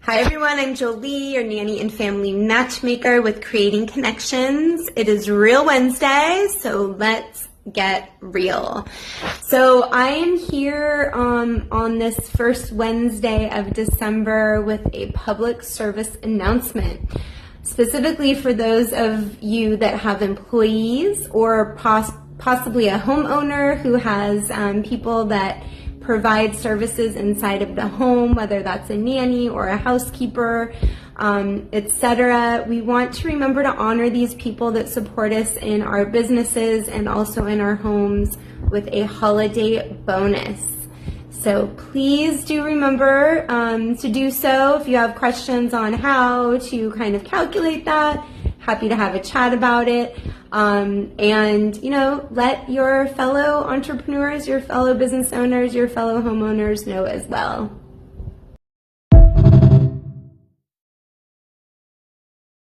Hi everyone, I'm Jolie, your nanny and family matchmaker with Creating Connections. It is Real Wednesday, so let's get real. So I am here on this first Wednesday of December with a public service announcement, specifically for those of you that have employees or possibly a homeowner who has people that provide services inside of the home, whether that's a nanny or a housekeeper, etc. We want to remember to honor these people that support us in our businesses and also in our homes with a holiday bonus. So please do remember to do so. If you have questions on how to kind of calculate that, happy to have a chat about it. And, let your fellow entrepreneurs, your fellow business owners, your fellow homeowners know as well.